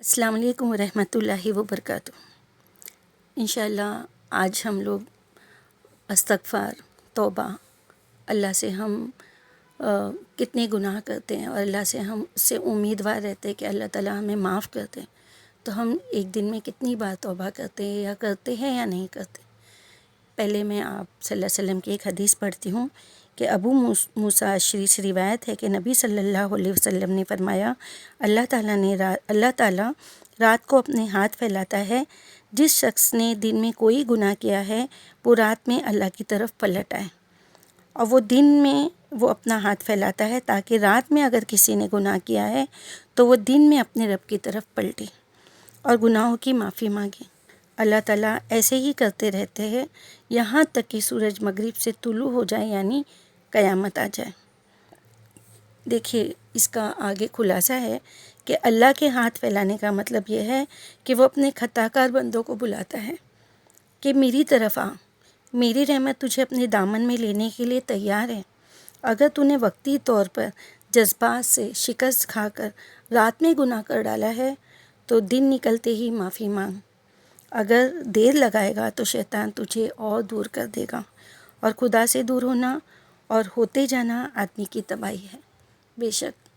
السلام علیکم ورحمۃ اللہ وبرکاتہ۔ انشاءاللہ آج ہم لوگ استغفار، توبہ، اللہ سے ہم کتنے گناہ کرتے ہیں اور اللہ سے ہم اس سے امیدوار رہتے ہیں کہ اللہ تعالیٰ ہمیں معاف کر دیں، تو ہم ایک دن میں کتنی بار توبہ کرتے ہیں یا نہیں کرتے۔ پہلے میں آپ صلی اللہ علیہ وسلم کی ایک حدیث پڑھتی ہوں کہ ابو موسیٰ اشعری سے روایت ہے کہ نبی صلی اللہ علیہ وسلم نے فرمایا، اللہ تعالیٰ رات کو اپنے ہاتھ پھیلاتا ہے، جس شخص نے دن میں کوئی گناہ کیا ہے وہ رات میں اللہ کی طرف پلٹ آئے، اور وہ دن میں وہ اپنا ہاتھ پھیلاتا ہے تاکہ رات میں اگر کسی نے گناہ کیا ہے تو وہ دن میں اپنے رب کی طرف پلٹے اور گناہوں کی معافی مانگے۔ اللہ تعالیٰ ایسے ہی کرتے رہتے ہیں یہاں تک کہ سورج مغرب سے طلوع ہو جائے، یعنی قیامت آ جائے۔ دیکھیے، اس کا آگے خلاصہ ہے کہ اللہ کے ہاتھ پھیلانے کا مطلب یہ ہے کہ وہ اپنے خطا کار بندوں کو بلاتا ہے کہ میری طرف آ، میری رحمت تجھے اپنے دامن میں لینے کے لیے تیار ہے۔ اگر تو نے وقتی طور پر جذبات سے شکست کھا کر رات میں گناہ کر ڈالا ہے تو دن نکلتے ہی معافی مانگ۔ اگر دیر لگائے گا تو شیطان تجھے اور دور کر دے گا، اور خدا سے دور ہونا اور ہوتے جانا آدمی کی تباہی ہے۔ بے شک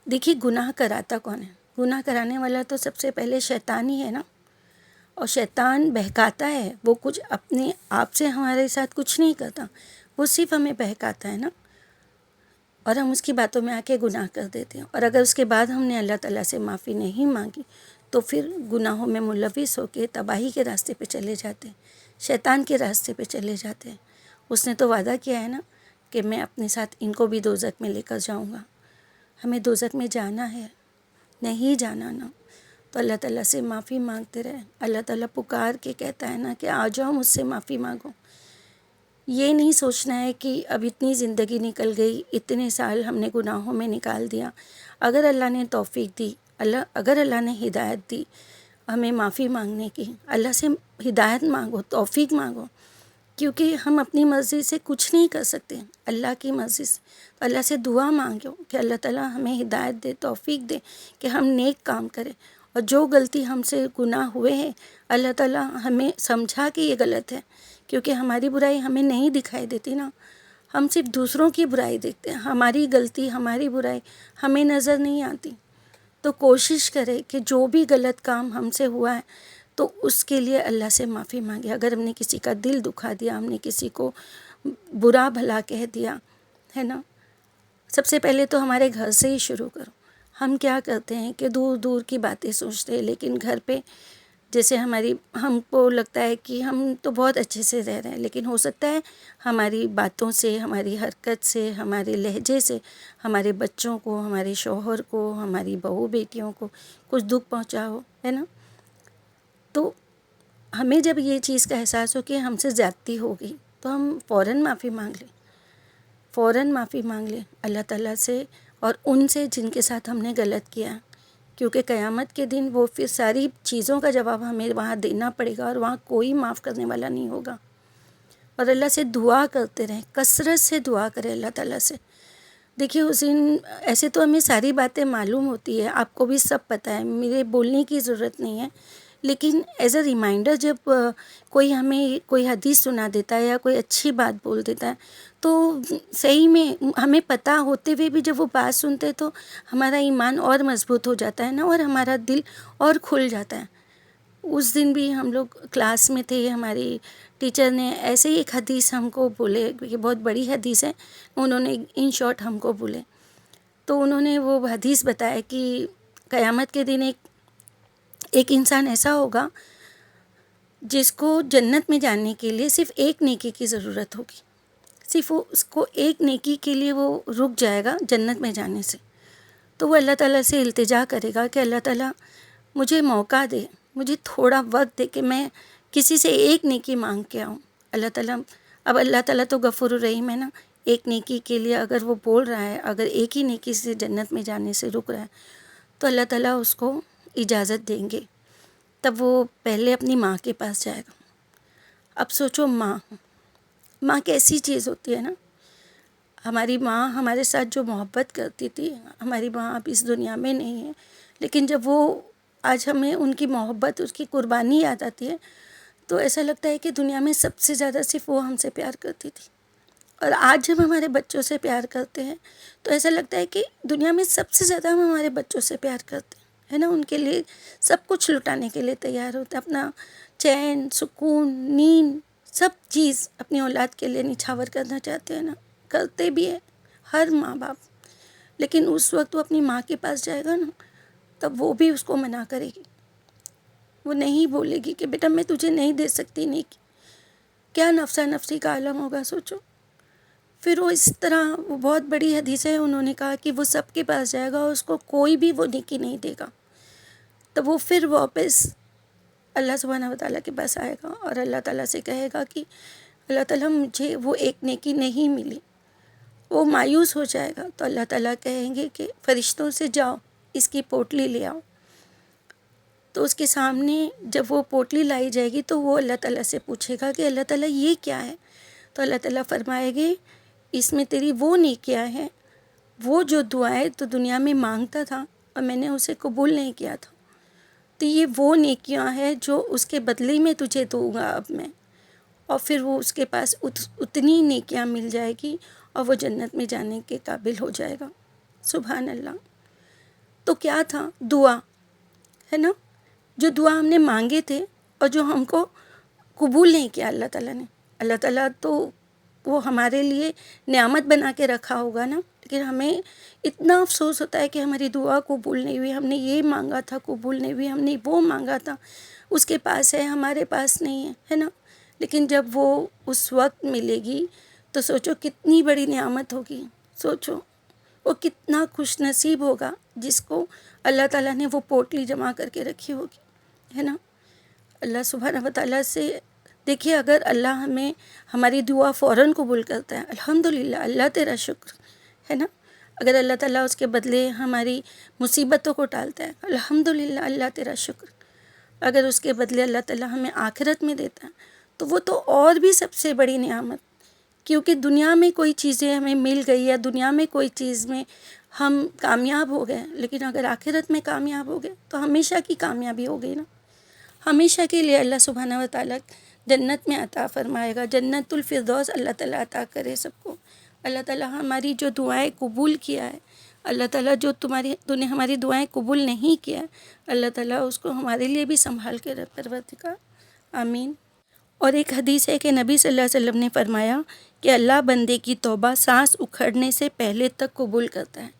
دیکھیے، گناہ کراتا کون ہے؟ گناہ کرانے والا تو سب سے پہلے شیطان ہی ہے نا، اور شیطان بہکاتا ہے، وہ کچھ اپنے آپ سے ہمارے ساتھ کچھ نہیں کرتا، وہ صرف ہمیں بہکاتا ہے نا، اور ہم اس کی باتوں میں آ کے گناہ کر دیتے ہیں، اور اگر اس کے بعد ہم نے اللہ تعالیٰ سے معافی نہیں مانگی تو پھر گناہوں میں ملوث ہو کے تباہی کے راستے پہ چلے جاتے ہیں، شیطان کے راستے پہ چلے جاتے ہیں۔ اس نے تو وعدہ کیا ہے نا کہ میں اپنے ساتھ ان کو بھی دوزخ میں لے کر جاؤں گا۔ ہمیں دوزخ میں جانا ہے، نہیں جانا نا، تو اللہ تعالیٰ سے معافی مانگتے رہے۔ اللہ تعالیٰ پکار کے کہتا ہے نا کہ آ جاؤ مجھ سے معافی مانگو۔ یہ نہیں سوچنا ہے کہ اب اتنی زندگی نکل گئی، اتنے سال ہم نے گناہوں میں نکال دیا، اگر اللہ نے توفیق دی، اگر اللہ نے ہدایت دی ہمیں معافی مانگنے کی، اللہ سے ہدایت مانگو، توفیق مانگو، کیونکہ ہم اپنی مرضی سے کچھ نہیں کر سکتے، اللہ کی مرضی سے۔ تو اللہ سے دعا مانگو کہ اللہ تعالیٰ ہمیں ہدایت دے، توفیق دے کہ ہم نیک کام کریں، اور جو غلطی ہم سے گناہ ہوئے ہیں اللہ تعالیٰ ہمیں سمجھا کہ یہ غلط ہے، کیونکہ ہماری برائی ہمیں نہیں دکھائی دیتی نا، ہم صرف دوسروں کی برائی دیکھتے ہیں، ہماری غلطی، ہماری برائی ہمیں نظر نہیں آتی۔ تو کوشش کرے کہ جو بھی غلط کام ہم سے ہوا ہے تو اس کے لیے اللہ سے معافی مانگے۔ اگر ہم نے کسی کا دل دکھا دیا، ہم نے کسی کو برا بھلا کہہ دیا ہے نا، سب سے پہلے تو ہمارے گھر سے ہی شروع کرو۔ ہم کیا کرتے ہیں کہ دور دور کی باتیں سوچتے ہیں، لیکن گھر پہ جیسے ہم کو لگتا ہے کہ ہم تو بہت اچھے سے رہ رہے ہیں، لیکن ہو سکتا ہے ہماری باتوں سے، ہماری حرکت سے، ہمارے لہجے سے ہمارے بچوں کو، ہمارے شوہر کو، ہماری بہو بیٹیوں کو کچھ دکھ پہنچا ہو، ہے نا۔ تو ہمیں جب یہ چیز کا احساس ہو کہ ہم سے زیادتی ہو گئی تو ہم فوراً معافی مانگ لیں اللہ تعالیٰ سے اور ان سے جن کے ساتھ ہم نے غلط کیا، کیونکہ قیامت کے دن وہ پھر ساری چیزوں کا جواب ہمیں وہاں دینا پڑے گا، اور وہاں کوئی معاف کرنے والا نہیں ہوگا۔ اور اللہ سے دعا کرتے رہیں، کثرت سے دعا کریں اللہ تعالیٰ سے۔ دیکھیے حسین، ایسے تو ہمیں ساری باتیں معلوم ہوتی ہے، آپ کو بھی سب پتہ ہے، میرے بولنے کی ضرورت نہیں ہے، لیکن ایز اے ریمائنڈر جب کوئی ہمیں کوئی حدیث سنا دیتا ہے یا کوئی اچھی بات بول دیتا ہے تو صحیح میں ہمیں پتہ ہوتے ہوئے بھی جب وہ بات سنتے تو ہمارا ایمان اور مضبوط ہو جاتا ہے نا، اور ہمارا دل اور کھل جاتا ہے۔ اس دن بھی ہم لوگ کلاس میں تھے، ہماری ٹیچر نے ایسے ہی ایک حدیث ہم کو بولے، کیونکہ بہت بڑی حدیث ہے، انہوں نے ان شارٹ ہم کو بولے، تو انہوں نے وہ حدیث بتایا کہ قیامت کے دن ایک انسان ایسا ہوگا جس کو جنت میں جانے کے لیے صرف ایک نیکی کی ضرورت ہوگی، صرف اس کو ایک نیکی کے لیے وہ رک جائے گا جنت میں جانے سے، تو وہ اللہ تعالیٰ سے التجا کرے گا کہ اللہ تعالیٰ مجھے موقع دے، مجھے تھوڑا وقت دے کہ میں کسی سے ایک نیکی مانگ کے آؤں۔ اللہ تعالیٰ تو غفور الرحیم ہے نا، ایک نیکی کے لیے اگر وہ بول رہا ہے، اگر ایک ہی نیکی سے جنت میں جانے سے رک رہا ہے تو اللہ تعالیٰ اس کو اجازت دیں گے، تب وہ پہلے اپنی ماں کے پاس جائے گا۔ اب سوچو، ماں کیسی چیز ہوتی ہے نا، ہماری ماں ہمارے ساتھ جو محبت کرتی تھی، ہماری ماں اب اس دنیا میں نہیں ہے، لیکن جب وہ آج ہمیں ان کی محبت، اس کی قربانی یاد آتی ہے تو ایسا لگتا ہے کہ دنیا میں سب سے زیادہ صرف وہ ہم سے پیار کرتی تھی. اور آج جب ہمارے بچوں سے پیار کرتے ہیں تو ایسا لگتا ہے کہ دنیا میں سب سے زیادہ ہم ہمارے بچوں سے پیار کرتے ہیں، ہے نا. ان کے لیے سب کچھ لٹانے کے لیے تیار ہوتے ہیں، اپنا چین، سکون، نیند، سب چیز اپنی اولاد کے لیے نچھاور کرنا چاہتے ہیں نا. کرتے بھی ہیں ہر ماں باپ. لیکن اس وقت وہ اپنی ماں کے پاس جائے گا نا، تب وہ بھی اس کو منع کرے گی. وہ نہیں بولے گی کہ بیٹا میں تجھے نہیں دے سکتی. نہیں، کیا نفسا نفسی کا عالم ہوگا سوچو. پھر وہ اس طرح، وہ بہت بڑی حدیث ہے، انہوں نے کہا کہ وہ سب کے پاس جائے گا اور اس کو کوئی بھی وہ نیکی نہیں دے گا. تو وہ پھر واپس اللہ سبحانہ و تعالیٰ کے پاس آئے گا اور اللہ تعالیٰ سے کہے گا کہ اللہ تعالیٰ مجھے وہ ایک نیکی نہیں ملی. وہ مایوس ہو جائے گا تو اللہ تعالیٰ کہیں گے کہ فرشتوں سے جاؤ اس کی پوٹلی لے آؤ. تو اس کے سامنے جب وہ پوٹلی لائی جائے گی تو وہ اللہ تعالیٰ سے پوچھے گا کہ اللہ تعالیٰ یہ کیا ہے. تو اللہ تعالیٰ فرمائے گے اس میں تیری وہ نیکیاں ہیں، وہ جو دعائیں تو دنیا میں مانگتا تھا اور میں نے اسے قبول نہیں کیا تھا، تو یہ وہ نیکیاں ہیں جو اس کے بدلے میں تجھے دوں گا اب میں. اور پھر وہ اس کے پاس اتنی نیکیاں مل جائے گی اور وہ جنت میں جانے کے قابل ہو جائے گا. سبحان اللہ. تو کیا تھا؟ دعا، ہے نا. جو دعا ہم نے مانگے تھے اور جو ہم کو قبول نہیں کیا اللہ تعالیٰ نے. اللہ تعالیٰ تو وہ ہمارے لیے نعمت بنا کے رکھا ہوگا نا، لیکن ہمیں اتنا افسوس ہوتا ہے کہ ہماری دعا قبول نہیں ہوئی. ہم نے یہ مانگا تھا قبول نہیں ہوئی، ہم نے وہ مانگا تھا اس کے پاس ہے ہمارے پاس نہیں ہے، ہے نا. لیکن جب وہ اس وقت ملے گی تو سوچو کتنی بڑی نعمت ہوگی. سوچو وہ کتنا خوش نصیب ہوگا جس کو اللہ تعالیٰ نے وہ پوٹلی جمع کر کے رکھی ہوگی، ہے نا. اللہ سبحانہ و تعالیٰ سے دیکھیے، اگر اللہ ہمیں ہماری دعا فوراً قبول کرتا ہے، الحمدللہ، اللہ تیرا شکر، ہے نا. اگر اللہ تعالیٰ اس کے بدلے ہماری مصیبتوں کو ٹالتا ہے، الحمدللہ، اللہ تیرا شکر. اگر اس کے بدلے اللہ تعالیٰ ہمیں آخرت میں دیتا ہے تو وہ تو اور بھی سب سے بڑی نعمت. کیونکہ دنیا میں کوئی چیزیں ہمیں مل گئی یا دنیا میں کوئی چیز میں ہم کامیاب ہو گئے، لیکن اگر آخرت میں کامیاب ہو گئے تو ہمیشہ کی کامیابی ہو گئی نا. ہمیشہ کے لیے اللہ سبحانہ و تعالیٰ جنت میں عطا فرمائے گا. جنت الفردوس اللہ تعالیٰ عطا کرے سب کو. اللہ تعالیٰ ہماری جو دعائیں قبول کیا ہے، اللہ تعالیٰ جو تو نے ہماری دعائیں قبول نہیں کیا، اللہ تعالیٰ اس کو ہمارے لیے بھی سنبھال کے پروردگار. آمین. اور ایک حدیث ہے کہ نبی صلی اللہ علیہ وسلم نے فرمایا کہ اللہ بندے کی توبہ سانس اکھڑنے سے پہلے تک قبول کرتا ہے.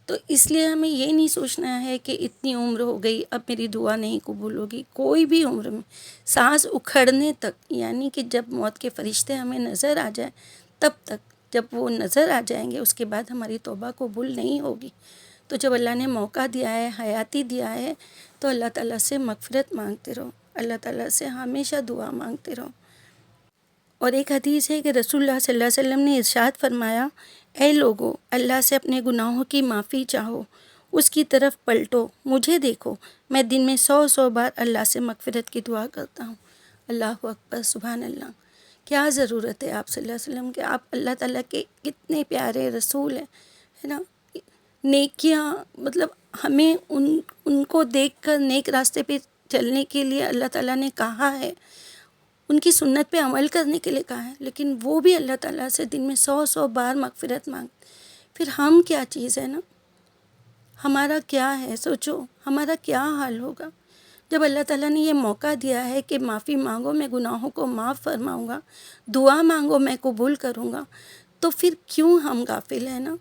تو اس لیے ہمیں یہ نہیں سوچنا ہے کہ اتنی عمر ہو گئی اب میری دعا نہیں قبول ہوگی. کوئی بھی عمر میں سانس اکھڑنے تک، یعنی کہ جب موت کے فرشتے ہمیں نظر آ جائیں تب تک، جب وہ نظر آ جائیں گے اس کے بعد ہماری توبہ قبول نہیں ہوگی. تو جب اللہ نے موقع دیا ہے، حیاتی دیا ہے، تو اللہ تعالیٰ سے مغفرت مانگتے رہو، اللہ تعالیٰ سے ہمیشہ دعا مانگتے رہو. اور ایک حدیث ہے کہ رسول اللہ صلی اللہ علیہ وسلم نے ارشاد فرمایا، اے لوگو، اللہ سے اپنے گناہوں کی معافی چاہو، اس کی طرف پلٹو، مجھے دیکھو، میں دن میں 100 بار اللہ سے مغفرت کی دعا کرتا ہوں. اللہ اکبر، سبحان اللہ. کیا ضرورت ہے آپ صلی اللہ علیہ وسلم کہ آپ اللہ تعالیٰ کے کتنے پیارے رسول ہیں، ہے نا. نیکیاں، مطلب ہمیں ان کو دیکھ کر نیک راستے پہ چلنے کے لیے اللہ تعالیٰ نے کہا ہے، ان کی سنت پہ عمل کرنے کے لیے کہا ہے، لیکن وہ بھی اللہ تعالیٰ سے دن میں 100 بار مغفرت مانگ. پھر ہم کیا چیز ہے نا، ہمارا کیا ہے. سوچو ہمارا کیا حال ہوگا جب اللہ تعالیٰ نے یہ موقع دیا ہے کہ معافی مانگو، میں گناہوں کو معاف فرماؤں گا، دعا مانگو میں قبول کروں گا. تو پھر کیوں ہم غافل ہیں نا.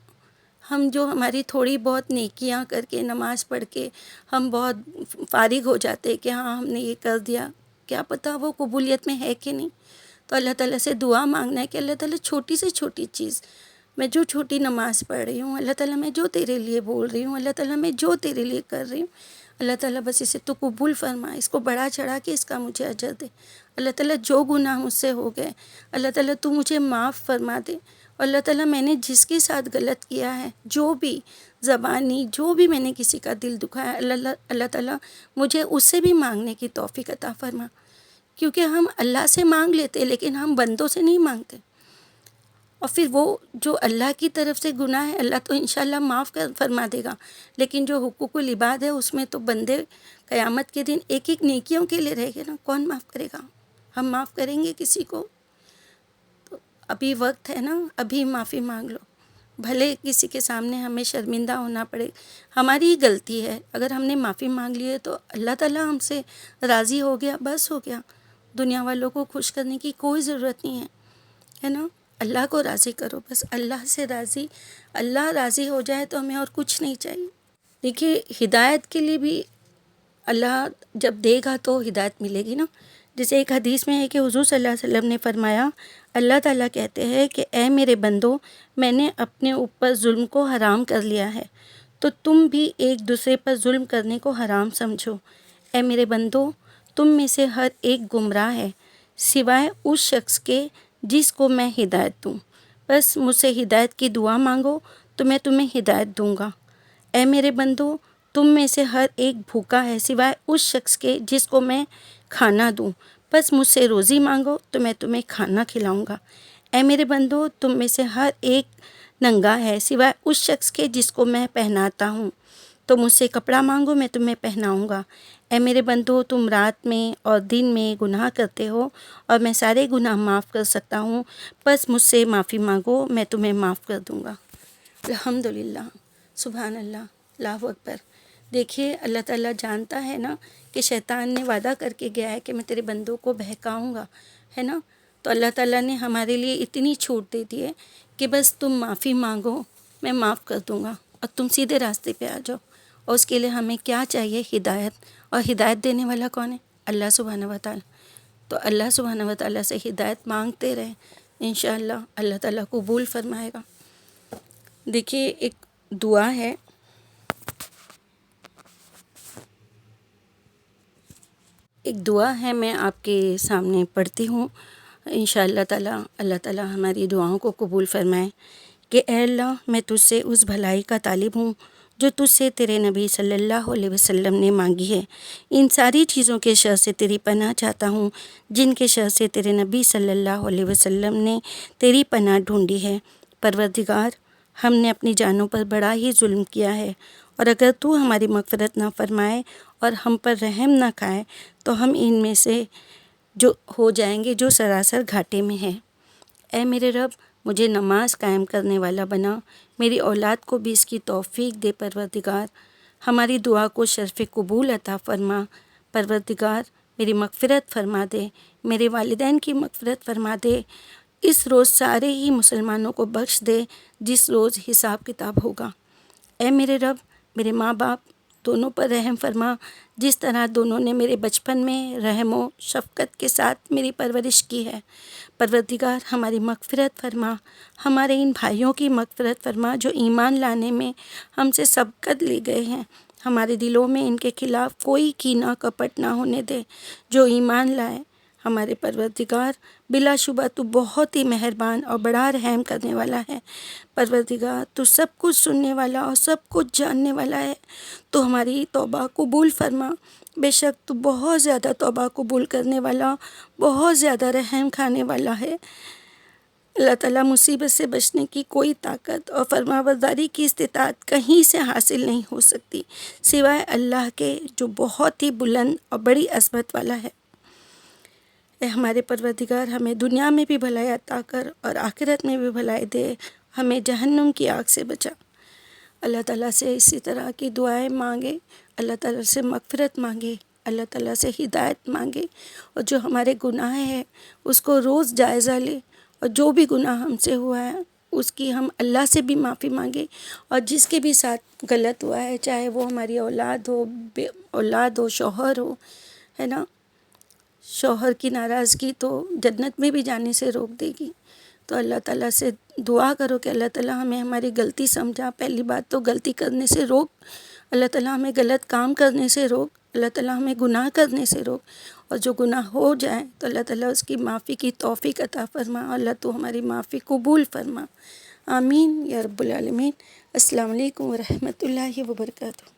ہم جو ہماری تھوڑی بہت نیکیاں کر کے، نماز پڑھ کے ہم بہت فارغ ہو جاتے کہ ہاں ہم نے یہ کر دیا، کیا پتہ وہ قبولیت میں ہے کہ نہیں. تو اللہ تعالیٰ سے دعا مانگنا ہے کہ اللہ تعالیٰ چھوٹی سے چھوٹی چیز، میں جو چھوٹی نماز پڑھ رہی ہوں، اللہ تعالیٰ میں جو تیرے لیے بول رہی ہوں، اللہ تعالیٰ میں جو تیرے لیے کر رہی ہوں، اللہ تعالیٰ بس اسے تو قبول فرما، اس کو بڑھا چڑھا کے اس کا مجھے اجر دے. اللہ تعالیٰ جو گناہ مجھ سے ہو گئے، اللہ تعالیٰ تو مجھے معاف فرما دے. اللہ تعالیٰ میں نے جس کے ساتھ غلط کیا ہے، جو بھی زبانی، جو بھی میں نے کسی کا دل دکھایا، اللہ تعالیٰ مجھے اس سے بھی مانگنے کی توفیق عطا فرما. کیونکہ ہم اللہ سے مانگ لیتے لیکن ہم بندوں سے نہیں مانگتے. اور پھر وہ جو اللہ کی طرف سے گناہ ہے اللہ تو انشاءاللہ معاف فرما دے گا، لیکن جو حقوق العباد ہے اس میں تو بندے قیامت کے دن ایک ایک نیکیوں کے لیے رہ گے نا، کون معاف کرے گا؟ ہم معاف کریں گے کسی کو؟ تو ابھی وقت ہے نا، ابھی معافی مانگ لو، بھلے کسی کے سامنے ہمیں شرمندہ ہونا پڑے، ہماری ہی غلطی ہے، اگر ہم نے معافی مانگ لی ہے تو اللہ تعالیٰ ہم سے راضی ہو گیا، بس ہو گیا، دنیا والوں کو خوش کرنے کی کوئی ضرورت نہیں ہے نا؟ اللہ کو راضی کرو، بس اللہ سے راضی، اللہ راضی ہو جائے تو ہمیں اور کچھ نہیں چاہیے۔ دیکھیے ہدایت کے لیے بھی اللہ جب دے گا تو ہدایت ملے گی نا۔ جیسے ایک حدیث میں ہے کہ حضور صلی اللہ علیہ وسلم نے فرمایا، اللہ تعالیٰ کہتے ہیں کہ اے میرے بندو، میں نے اپنے اوپر ظلم کو حرام کر لیا ہے، تو تم بھی ایک دوسرے پر ظلم کرنے کو حرام سمجھو۔ اے میرے بندو، تم میں سے ہر ایک گمراہ ہے سوائے اس شخص کے جس کو میں ہدایت دوں، بس مجھ سے ہدایت کی دعا مانگو تو میں تمہیں ہدایت دوں گا۔ اے میرے بندو، تم میں سے ہر ایک بھوکا ہے سوائے اس شخص کے جس کو میں کھانا دوں، بس مجھ سے روزی مانگو تو میں تمہیں کھانا کھلاؤں گا۔ اے میرے بندو، تم میں سے ہر ایک ننگا ہے سوائے اس شخص کے جس کو میں پہناتا ہوں، تو مجھ سے کپڑا مانگو میں تمہیں پہناؤں گا۔ اے میرے بندو، تم رات میں اور دن میں گناہ کرتے ہو اور میں سارے گناہ معاف کر سکتا ہوں، بس مجھ سے معافی مانگو میں تمہیں معاف کر دوں گا۔ الحمدللہ، سبحان اللہ، اللہ اکبر۔ دیکھیے اللہ تعالیٰ جانتا ہے نا کہ شیطان نے وعدہ کر کے گیا ہے کہ میں تیرے بندوں کو بہکاؤں گا، ہے نا؟ تو اللہ تعالیٰ نے ہمارے لیے اتنی چھوٹ دے دی ہے کہ بس تم معافی مانگو میں معاف کر دوں گا اور تم سیدھے راستے پہ آ جاؤ۔ اور اس کے لیے ہمیں کیا چاہیے؟ ہدایت، اور ہدایت دینے والا کون ہے؟ اللہ سبحانہ و تعالیٰ۔ تو اللہ سبحانہ و تعالیٰ سے ہدایت مانگتے رہیں، انشاءاللہ اللہ تعالیٰ قبول فرمائے گا۔ دیکھیے ایک دعا ہے، میں آپ کے سامنے پڑھتی ہوں، انشاءاللہ تعالیٰ اللہ تعالیٰ ہماری دعاؤں کو قبول فرمائے کہ اے اللہ، میں تجھ سے اس بھلائی کا طالب ہوں جو تجھ سے تیرے نبی صلی اللہ علیہ وسلم نے مانگی ہے۔ ان ساری چیزوں کے شر سے تیری پناہ چاہتا ہوں جن کے شر سے تیرے نبی صلی اللہ علیہ وسلم نے تیری پناہ ڈھونڈی ہے۔ پروردگار، ہم نے اپنی جانوں پر بڑا ہی ظلم کیا ہے، اور اگر تو ہماری مغفرت نہ فرمائے اور ہم پر رحم نہ کھائے تو ہم ان میں سے جو ہو جائیں گے جو سراسر گھاٹے میں ہیں۔ اے میرے رب، مجھے نماز قائم کرنے والا بنا، میری اولاد کو بھی اس کی توفیق دے۔ پروردگار، ہماری دعا کو شرف قبول عطا فرما۔ پروردگار، میری مغفرت فرما دے، میرے والدین کی مغفرت فرما دے۔ اس روز سارے ہی مسلمانوں کو بخش دے جس روز حساب کتاب ہوگا۔ اے میرے رب، میرے ماں باپ دونوں پر رحم فرما، جس طرح دونوں نے میرے بچپن میں رحم و شفقت کے ساتھ میری پرورش کی ہے۔ پروردگار، ہماری مغفرت فرما، ہمارے ان بھائیوں کی مغفرت فرما جو ایمان لانے میں ہم سے سبقت لے گئے ہیں۔ ہمارے دلوں میں ان کے خلاف کوئی کینہ کپٹ نہ ہونے دے جو ایمان لائے۔ ہمارے پروردگار، بلا شبہ تو بہت ہی مہربان اور بڑا رحم کرنے والا ہے۔ پروردگار، تو سب کچھ سننے والا اور سب کچھ جاننے والا ہے، تو ہماری توبہ قبول فرما۔ بے شک تو بہت زیادہ توبہ قبول کرنے والا، بہت زیادہ رحم کھانے والا ہے۔ اللہ تعالیٰ، مصیبت سے بچنے کی کوئی طاقت اور فرمانبرداری کی استطاعت کہیں سے حاصل نہیں ہو سکتی سوائے اللہ کے، جو بہت ہی بلند اور بڑی عظمت والا ہے۔ اے ہمارے پروردگار، ہمیں دنیا میں بھی بھلائی عطا کر اور آخرت میں بھی بھلائی دے، ہمیں جہنم کی آگ سے بچا۔ اللہ تعالیٰ سے اسی طرح کی دعائیں مانگے، اللہ تعالیٰ سے مغفرت مانگے، اللہ تعالیٰ سے ہدایت مانگے، اور جو ہمارے گناہ ہیں اس کو روز جائزہ لے، اور جو بھی گناہ ہم سے ہوا ہے اس کی ہم اللہ سے بھی معافی مانگے، اور جس کے بھی ساتھ غلط ہوا ہے، چاہے وہ ہماری اولاد ہو، بے اولاد ہو، شوہر ہو، ہے نا؟ شوہر کی ناراضگی تو جنت میں بھی جانے سے روک دے گی۔ تو اللہ تعالیٰ سے دعا کرو کہ اللہ تعالیٰ ہمیں ہماری غلطی سمجھا۔ پہلی بات تو غلطی کرنے سے روک، اللہ تعالیٰ ہمیں غلط کام کرنے سے روک، اللہ تعالیٰ ہمیں گناہ کرنے سے روک، اور جو گناہ ہو جائے تو اللہ تعالیٰ اس کی معافی کی توفیق عطا فرما۔ اللہ تو ہماری معافی قبول فرما، آمین یا رب العالمین۔ السلام علیکم ورحمۃ اللہ وبرکاتہ۔